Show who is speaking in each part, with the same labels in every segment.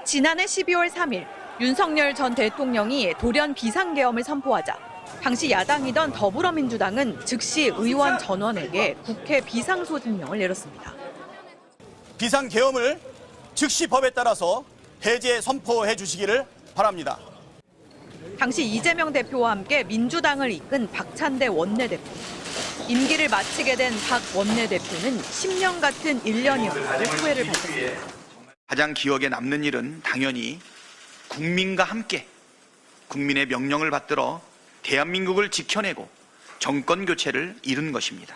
Speaker 1: 지난해 12월 3일 윤석열 전 대통령이 돌연 비상계엄을 선포하자 당시 야당이던 더불어민주당은 즉시 의원 전원에게 국회 비상소집령을 내렸습니다.
Speaker 2: 비상계엄을 즉시 법에 따라서 해제 선포해 주시기를 바랍니다.
Speaker 1: 당시 이재명 대표와 함께 민주당을 이끈 박찬대 원내대표. 임기를 마치게 된 박 원내대표는 10년 같은 1년이었다고 후회를 밝혔습니다.
Speaker 3: 가장 기억에 남는 일은 당연히 국민과 함께 국민의 명령을 받들어 대한민국을 지켜내고 정권 교체를 이룬 것입니다.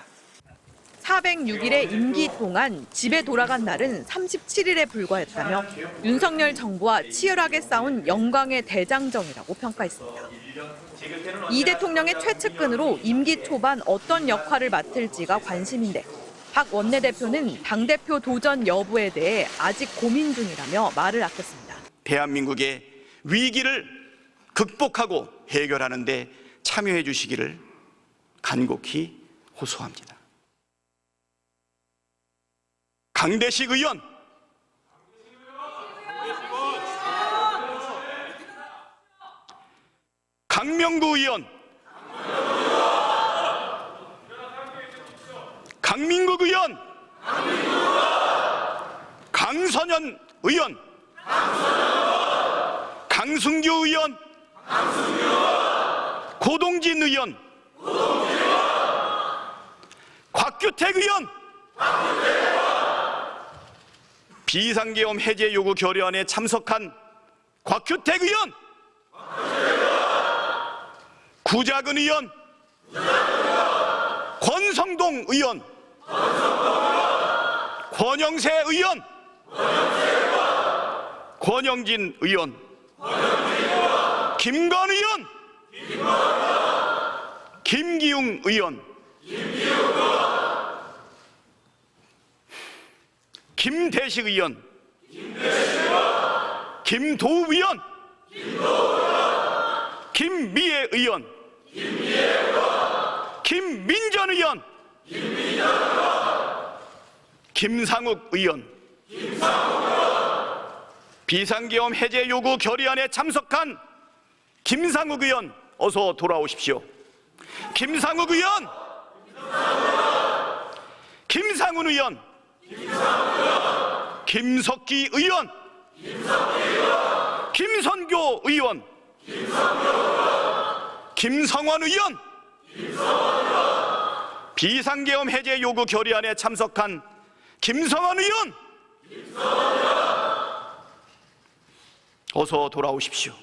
Speaker 1: 406일의 임기 동안 집에 돌아간 날은 37일에 불과했다며 윤석열 정부와 치열하게 싸운 영광의 대장정이라고 평가했습니다. 이 대통령의 최측근으로 임기 초반 어떤 역할을 맡을지가 관심인데 박 원내대표는 당대표 도전 여부에 대해 아직 고민 중이라며 말을 아꼈습니다.
Speaker 3: 대한민국의 위기를 극복하고 해결하는 데 참여해 주시기를 간곡히 호소합니다. 강대식 의원, 강명구 의원, 강민국 의원, 강선현 의원, 강승규 의원, 고동진 의원, 곽규택 의원, 비상계엄 해제 요구 결의안에 참석한 곽규택 의원, 구자근 의원, 권성동 의원, 권영세 의원, 권영진 의원, 김건 의원, 김기웅 의원, 김대식 의원, 김도우 의원, 김미애 의원, 김민전 의원, 김상욱 의원, 비상계엄 해제 요구 결의안에 참석한 김상욱 의원 어서 돌아오십시오. 김상욱 의원, 김상훈 의원, 김석기 의원, 김선교 의원, 김성원 의원, 비상계엄 해제 요구 결의안에 참석한 김성원 의원 어서 돌아오십시오.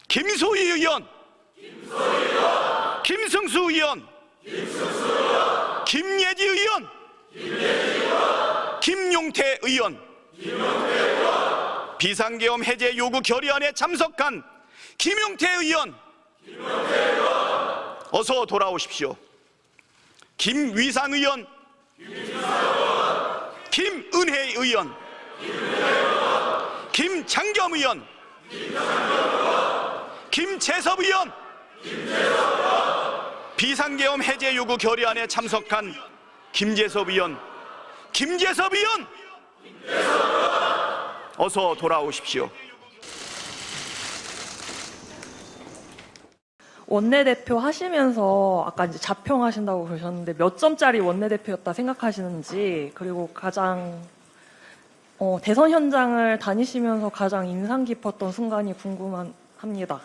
Speaker 3: 김소희 의원, 김승수 의원, 김예지 의원, 김용태 의원, 비상계엄 해제 요구 결의안에 참석한 김용태 의원 어서 돌아오십시오. 김위상 의원, 김은혜 의원, 김장겸 의원, 김재섭 의원, 비상계엄 해제 요구 결의안에 참석한 김재섭 의원, 김재섭 의원 어서 돌아오십시오.
Speaker 4: 원내대표 하시면서 아까 이제 자평하신다고 그러셨는데 몇 점짜리 원내대표였다 생각하시는지, 그리고 가장 대선 현장을 다니시면서 가장 인상 깊었던 순간이 궁금합니다.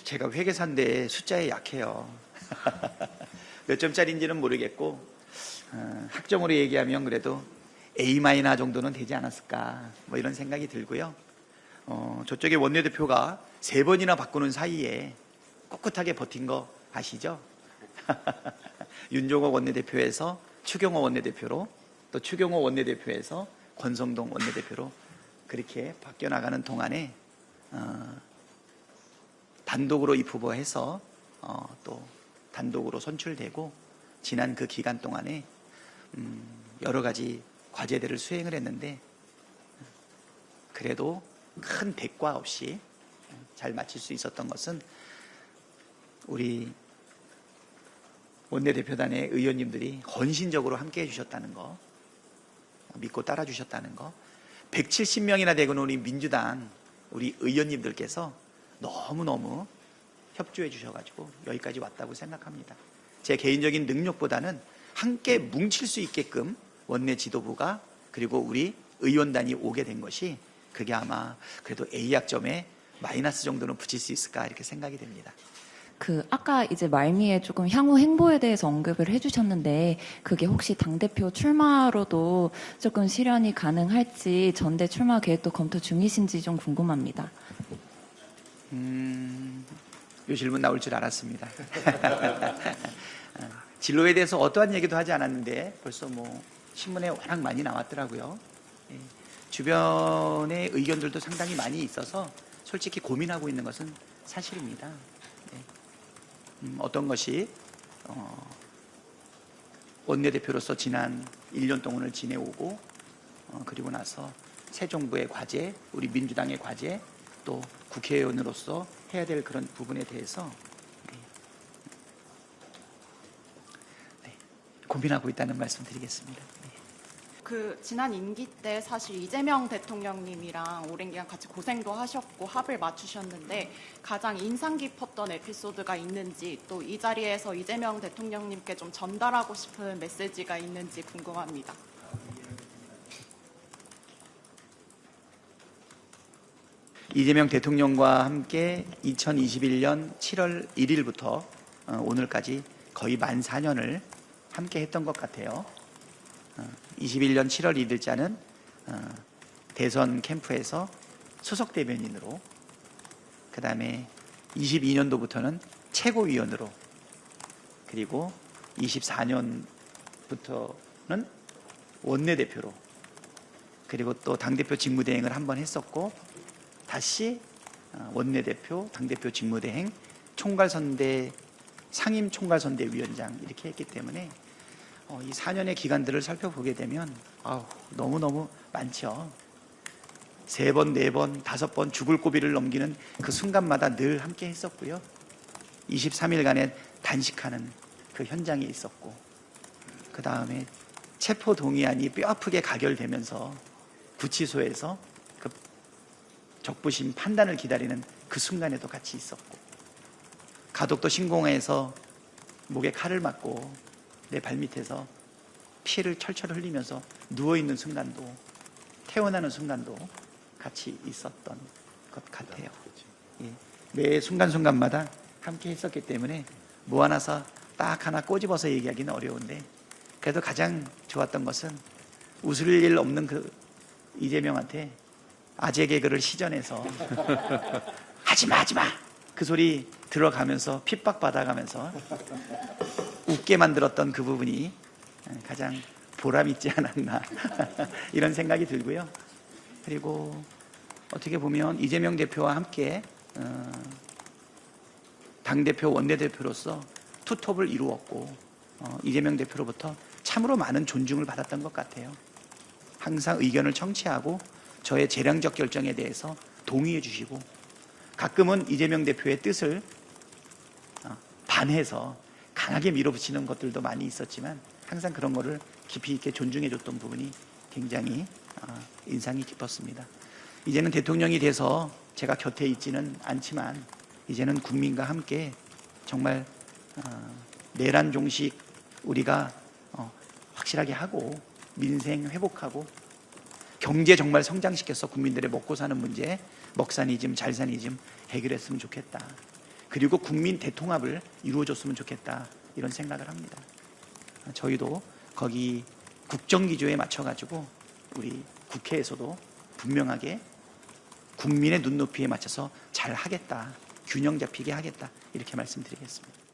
Speaker 3: 제가 회계사인데 숫자에 약해요. 몇 점짜리인지는 모르겠고 학점으로 얘기하면 그래도 A- 정도는 되지 않았을까 뭐 이런 생각이 들고요. 저쪽에 원내대표가 3번이나 바꾸는 사이에 꿋꿋하게 버틴 거 아시죠? 윤종호 원내대표에서 추경호 원내대표로, 또 추경호 원내대표에서 권성동 원내대표로 그렇게 바뀌어 나가는 동안에 단독으로 입후보해서 또 단독으로 선출되고 지난 그 기간 동안에 여러 가지 과제들을 수행을 했는데 그래도 큰 대가 없이 잘 마칠 수 있었던 것은 우리 원내대표단의 의원님들이 헌신적으로 함께 해주셨다는 거, 믿고 따라주셨다는 거, 170명이나 되는 우리 민주당 우리 의원님들께서 너무너무 협조해 주셔가지고 여기까지 왔다고 생각합니다. 제 개인적인 능력보다는 함께 뭉칠 수 있게끔 원내 지도부가 그리고 우리 의원단이 오게 된 것이 그게 아마 그래도 A학점에 마이너스 정도는 붙일 수 있을까 이렇게 생각이 됩니다.
Speaker 5: 아까 이제 말미에 조금 향후 행보에 대해서 언급을 해주셨는데, 그게 혹시 당대표 출마로도 조금 실현이 가능할지, 전대 출마 계획도 검토 중이신지 좀 궁금합니다.
Speaker 3: 이 질문 나올 줄 알았습니다. 진로에 대해서 어떠한 얘기도 하지 않았는데 벌써 뭐 신문에 워낙 많이 나왔더라고요. 예. 주변의 의견들도 상당히 많이 있어서 솔직히 고민하고 있는 것은 사실입니다. 어떤 것이 원내대표로서 지난 1년 동안을 지내오고 그리고 나서 새 정부의 과제, 우리 민주당의 과제, 또 국회의원으로서 해야 될 그런 부분에 대해서 고민하고 있다는 말씀 드리겠습니다.
Speaker 6: 지난 임기 때 사실 이재명 대통령님이랑 오랜 기간 같이 고생도 하셨고 합을 맞추셨는데, 가장 인상 깊었던 에피소드가 있는지, 또 이 자리에서 이재명 대통령님께 좀 전달하고 싶은 메시지가 있는지 궁금합니다.
Speaker 3: 이재명 대통령과 함께 2021년 7월 1일부터 오늘까지 거의 만 4년을 함께 했던 것 같아요. 21년 7월 1일자는 대선 캠프에서 수석 대변인으로, 그 다음에 22년도부터는 최고위원으로, 그리고 24년부터는 원내대표로, 그리고 또 당대표 직무대행을 한번 했었고, 다시 원내대표, 당대표 직무대행, 총괄선대, 상임총괄선대위원장 이렇게 했기 때문에 이 4년의 기간들을 살펴보게 되면 너무너무 많죠. 3번, 4번, 5번 죽을 고비를 넘기는 그 순간마다 늘 함께 했었고요. 23일간의 단식하는 그 현장에 있었고, 그 다음에 체포동의안이 뼈아프게 가결되면서 구치소에서 그 적부심 판단을 기다리는 그 순간에도 같이 있었고, 가덕도 신공항에서 목에 칼을 맞고 내 발밑에서 피를 철철 흘리면서 누워있는 순간도, 태어나는 순간도 같이 있었던 것 같아요. 예. 매 순간순간마다 함께 했었기 때문에 뭐 하나서 딱 하나 꼬집어서 얘기하기는 어려운데, 그래도 가장 좋았던 것은 웃을 일 없는 그 이재명한테 아재 개그를 시전해서 하지마 그 소리 들어가면서 핍박받아가면서 웃게 만들었던 그 부분이 가장 보람있지 않았나 이런 생각이 들고요. 그리고 어떻게 보면 이재명 대표와 함께 당대표, 원내대표로서 투톱을 이루었고, 이재명 대표로부터 참으로 많은 존중을 받았던 것 같아요. 항상 의견을 청취하고 저의 재량적 결정에 대해서 동의해 주시고, 가끔은 이재명 대표의 뜻을 반해서 강하게 밀어붙이는 것들도 많이 있었지만 항상 그런 거를 깊이 있게 존중해 줬던 부분이 굉장히 인상이 깊었습니다. 이제는 대통령이 돼서 제가 곁에 있지는 않지만 이제는 국민과 함께 정말 내란 종식 우리가 확실하게 하고, 민생 회복하고, 경제 정말 성장시켜서 국민들의 먹고 사는 문제, 먹사니즘, 잘사니즘 해결했으면 좋겠다. 그리고 국민 대통합을 이루어줬으면 좋겠다. 이런 생각을 합니다. 저희도 거기 국정기조에 맞춰가지고 우리 국회에서도 분명하게 국민의 눈높이에 맞춰서 잘 하겠다, 균형 잡히게 하겠다, 이렇게 말씀드리겠습니다.